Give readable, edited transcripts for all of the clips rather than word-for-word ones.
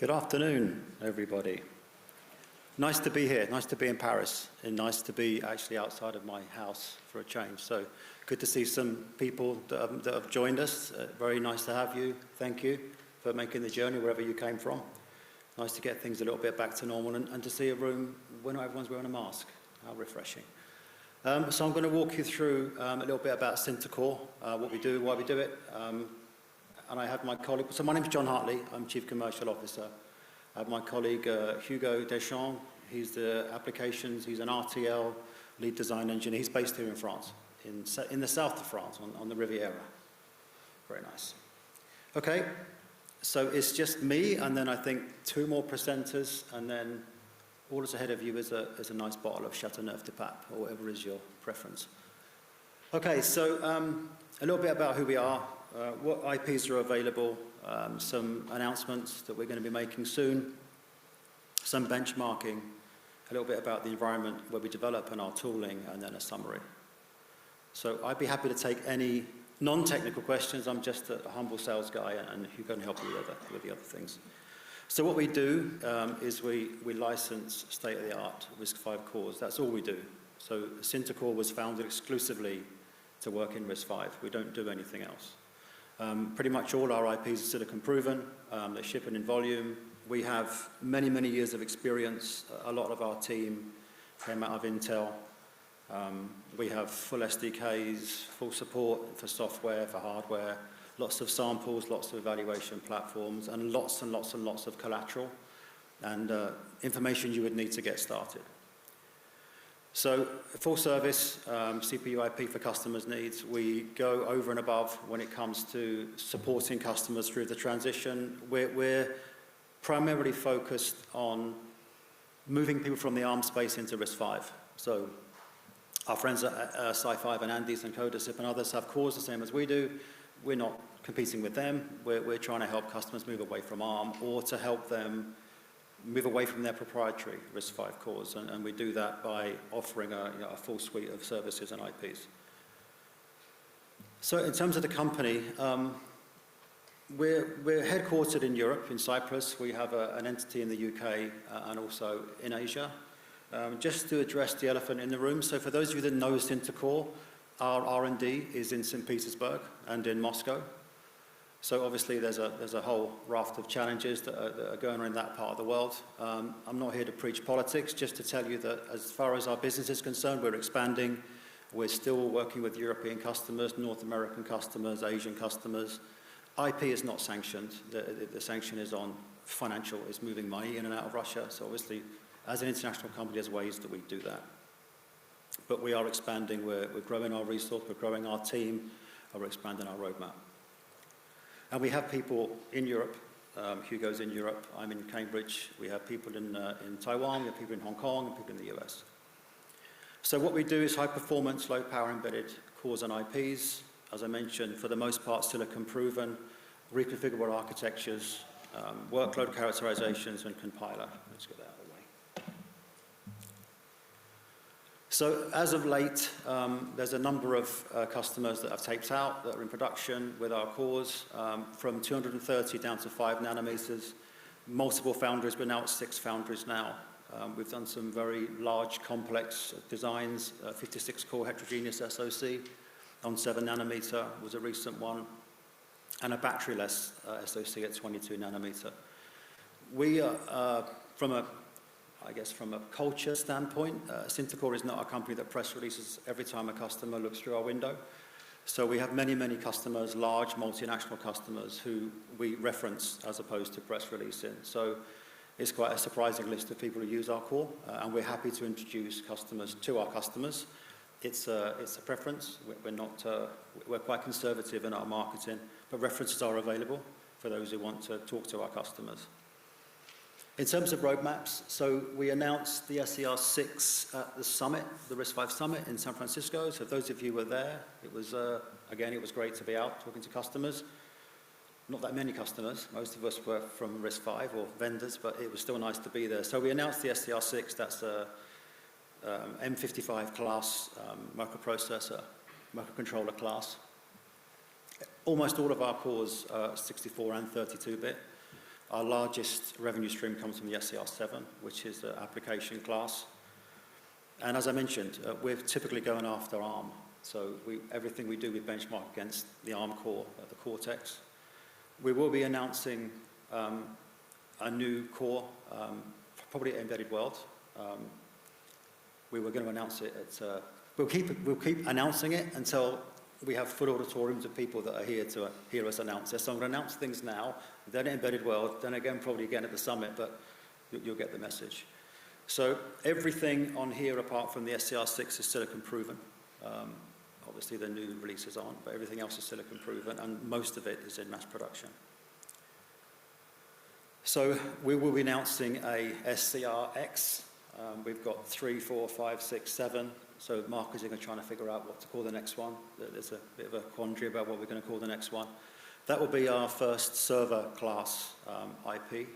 Good afternoon, everybody. Nice to be here, nice to be in Paris, and nice to be actually outside of my house for a change. So good to see some people that have joined us. Very nice to have you. Thank you for making the journey wherever you came from. Nice to get things a little bit back to normal and to see a room where not everyone's wearing a mask. How refreshing. So I'm going to walk you through a little bit about Syntacore, what we do, why we do it. And I have my colleague, so my name is John Hartley, I'm Chief Commercial Officer. I have my colleague Hugo Deschamps, he's the applications, he's an RTL lead design engineer. He's based here in France, in the south of France, on the Riviera. Very nice. Okay, so it's just me, and then I think two more presenters, and then all that's ahead of you is a nice bottle of Chateauneuf-du-Pape, or whatever is your preference. Okay, so a little bit about who we are, what IPs are available, some announcements that we're going to be making soon, some benchmarking, a little bit about the environment where we develop and our tooling, and then a summary. So I'd be happy to take any non-technical questions. I'm just a humble sales guy, and who can help you with the other things. So what we do is we license state-of-the-art Risc-V cores. That's all we do. So Syntacore was founded exclusively to work in Risc-V. We don't do anything else. Pretty much all our IPs are silicon proven. They're shipping in volume. We have many, many years of experience. A lot of our team came out of Intel. We have full SDKs, full support for software, for hardware, lots of samples, lots of evaluation platforms, and lots of collateral and information you would need to get started. So full service, CPU IP for customers' needs. We go over and above when it comes to supporting customers through the transition. We're primarily focused on moving people from the ARM space into Risc-V. So our friends at Sci5 and Andes and Codasip and others have cores the same as we do. We're not competing with them. We're trying to help customers move away from ARM, or to help them move away from their proprietary Risc-V cores, and we do that by offering a full suite of services and IPs. So in terms of the company, we're headquartered in Europe, in Cyprus. We have an entity in the UK and also in Asia. Just to address the elephant in the room, so for those of you that know Syntacore, our R&D is in St. Petersburg and in Moscow. So obviously there's a whole raft of challenges that are going on in that part of the world. I'm not here to preach politics, just to tell you that as far as our business is concerned, we're expanding. We're still working with European customers, North American customers, Asian customers. IP is not sanctioned. The sanction is on financial, is moving money in and out of Russia. So obviously, as an international company, there's ways that we do that. But we are expanding. We're growing our resource, we're growing our team, and we're expanding our roadmap. And we have people in Europe. Hugo's in Europe. I'm in Cambridge. We have people in Taiwan. We have people in Hong Kong and people in the US. So what we do is high-performance, low-power embedded cores and IPs. As I mentioned, for the most part, silicon-proven, reconfigurable architectures, workload characterizations, and compiler. Let's get that out of the way. So as of late, there's a number of customers that have taped out, that are in production with our cores, from 230 down to 5 nanometers, multiple foundries, we're now at 6 foundries now. We've done some very large, complex designs, 56-core heterogeneous SoC on 7 nanometer was a recent one, and a battery-less SoC at 22 nanometer. We are, from a culture standpoint, Syntacore is not a company that press releases every time a customer looks through our window. So we have many, many customers, large multinational customers, who we reference as opposed to press releasing. So it's quite a surprising list of people who use our core, and we're happy to introduce customers to our customers. It's a preference. We're quite conservative in our marketing, but references are available for those who want to talk to our customers. In terms of roadmaps, so we announced the SCR6 at the summit, the Risc-V summit in San Francisco. So if those of you were there, it was, again, it was great to be out talking to customers. Not that many customers. Most of us were from Risc-V or vendors, but it was still nice to be there. So we announced the SCR6. That's a M55 class microprocessor, microcontroller class. Almost all of our cores are 64 and 32-bit. Our largest revenue stream comes from the SCR7, which is the application class. And as I mentioned, we're typically going after ARM. So everything we do, we benchmark against the ARM core, the Cortex. We will be announcing a new core, probably at Embedded World. We were going to announce it at, we'll keep announcing it until we have full auditoriums of people that are here to hear us announce it. So I'm going to announce things now, then at Embedded World, then again, probably again at the summit, but you'll get the message. So everything on here, apart from the SCR6, is silicon proven. Obviously, the new releases aren't, but everything else is silicon proven, and most of it is in mass production. So we will be announcing a SCRX. We've got 3, 4, 5, 6, 7. So markers are trying to figure out what to call the next one. There's a bit of a quandary about what we're going to call the next one. That will be our first server class IP.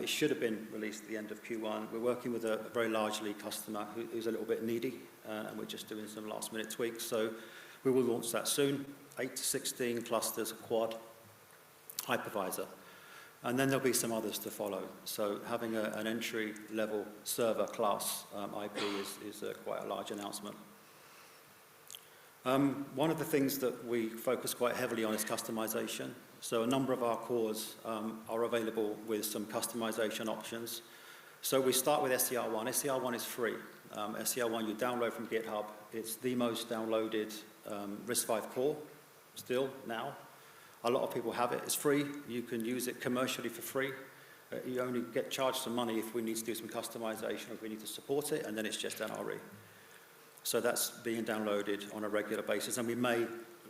It should have been released at the end of Q1. We're working with a very large lead customer who's a little bit needy, and we're just doing some last-minute tweaks. So we will launch that soon. 8 to 16 clusters, quad, hypervisor. And then there'll be some others to follow. So having an entry-level server class IP is quite a large announcement. One of the things that we focus quite heavily on is customization. So a number of our cores are available with some customization options. So we start with SCR1. SCR1 is free. SCR1 you download from GitHub. It's the most downloaded Risc-V core still now. A lot of people have it. It's free. You can use it commercially for free. You only get charged some money if we need to do some customization or if we need to support it, and then it's just NRE. So that's being downloaded on a regular basis, and we may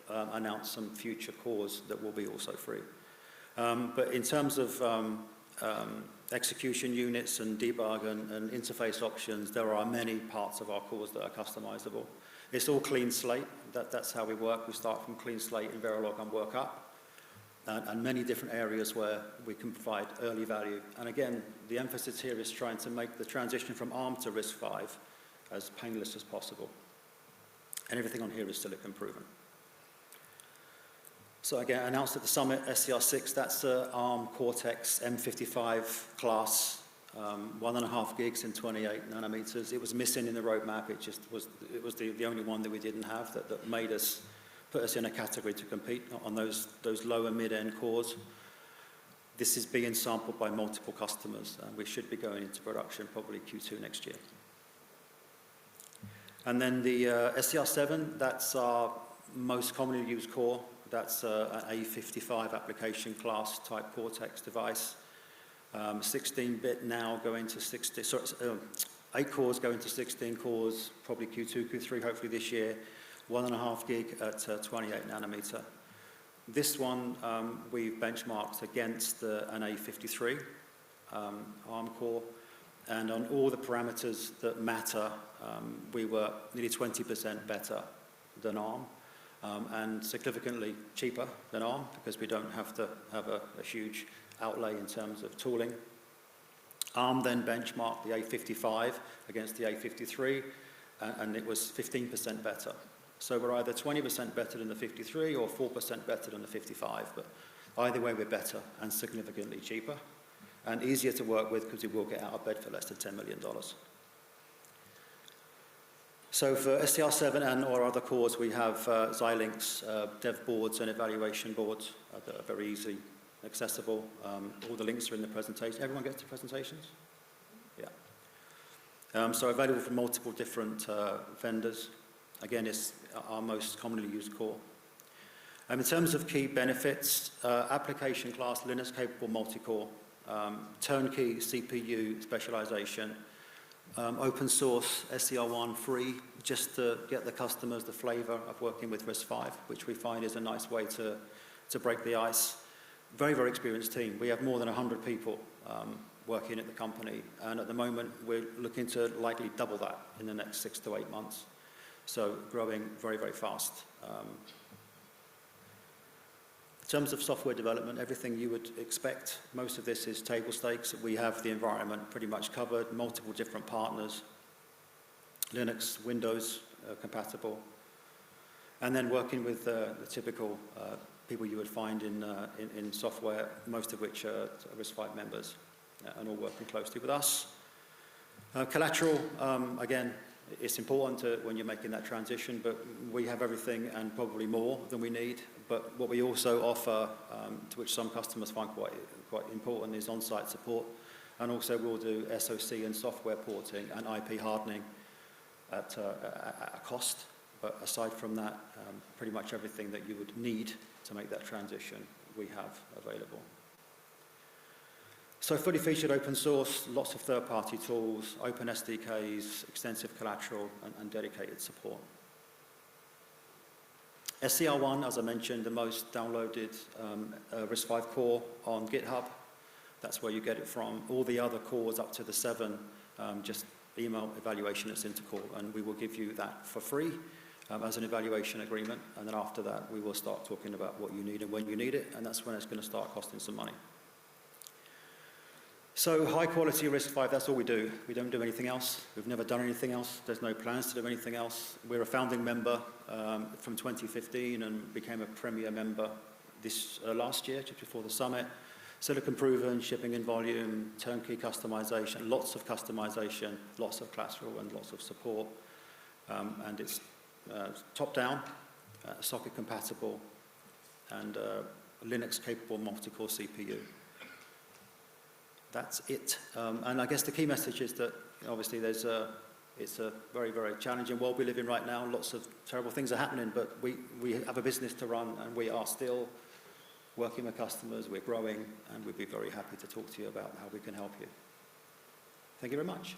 announce some future cores that will be also free. But in terms of execution units and debug and interface options, there are many parts of our cores that are customizable. It's all clean slate. That's how we work. We start from clean slate in Verilog and work up. And many different areas where we can provide early value. And again, the emphasis here is trying to make the transition from ARM to Risc-V as painless as possible. And everything on here is silicon proven. So again, announced at the summit, SCR6, that's ARM Cortex M55 class, 1.5 gigs in 28 nanometers. It was missing in the roadmap. It was the only one that we didn't have that put us in a category to compete on those lower mid-end cores. This is being sampled by multiple customers, and we should be going into production probably Q2 next year. And then the SCR7, that's our most commonly used core. That's an A55 application class type Cortex device. 16-bit now going to 16, sorry, 8 cores going to 16 cores, probably Q2, Q3, hopefully this year. 1.5 gig at 28 nanometer. This one we've benchmarked against an A53 ARM core, and on all the parameters that matter, we were nearly 20% better than ARM, and significantly cheaper than ARM because we don't have to have a huge outlay in terms of tooling. ARM then benchmarked the A55 against the A53, and it was 15% better. So we're either 20% better than the 53 or 4% better than the 55, but either way we're better and significantly cheaper and easier to work with because we will get out of bed for less than $10 million. So for SCR7 and or other cores, we have Xilinx dev boards and evaluation boards that are very easily accessible. All the links are in the presentation. Everyone gets the presentations? Yeah. So available from multiple different vendors. Again, it's our most commonly used core. In terms of key benefits, application class, Linux capable multi-core, turnkey CPU specialization, open source SCR1 free, just to get the customers the flavor of working with Risc-V, which we find is a nice way to break the ice. Very, very experienced team. We have more than 100 people working at the company, and at the moment we're looking to likely double that in the next 6 to 8 months. So growing very, very fast. In terms of software development, everything you would expect. Most of this is table stakes. We have the environment pretty much covered, multiple different partners, Linux, Windows compatible, and then working with the typical people you would find in software, most of which are Risc-V members, and all working closely with us. Collateral, again, it's important when you're making that transition, but we have everything and probably more than we need. But what we also offer, to which some customers find quite important, is on-site support. And also we'll do SoC and software porting and IP hardening at a cost. But aside from that, pretty much everything that you would need to make that transition, we have available. So fully featured open source, lots of third-party tools, open SDKs, extensive collateral, and dedicated support. SCR1, as I mentioned, the most downloaded Risc-V core on GitHub. That's where you get it from. All the other cores up to the 7, just email evaluation at Syntacore, and we will give you that for free as an evaluation agreement. And then after that, we will start talking about what you need and when you need it, and that's when it's going to start costing some money. So high quality Risc-V, that's all we do. We don't do anything else. We've never done anything else. There's no plans to do anything else. We're a founding member from 2015 and became a premier member this last year, just before the summit. Silicon proven, shipping in volume, turnkey customization, lots of collateral and lots of support. And it's top down, socket compatible, and Linux capable multi-core CPU. That's it. And I guess the key message is that obviously it's a very, very challenging world we live in right now. Lots of terrible things are happening, but we have a business to run, and we are still working with customers, we're growing, and we'd be very happy to talk to you about how we can help you. Thank you very much.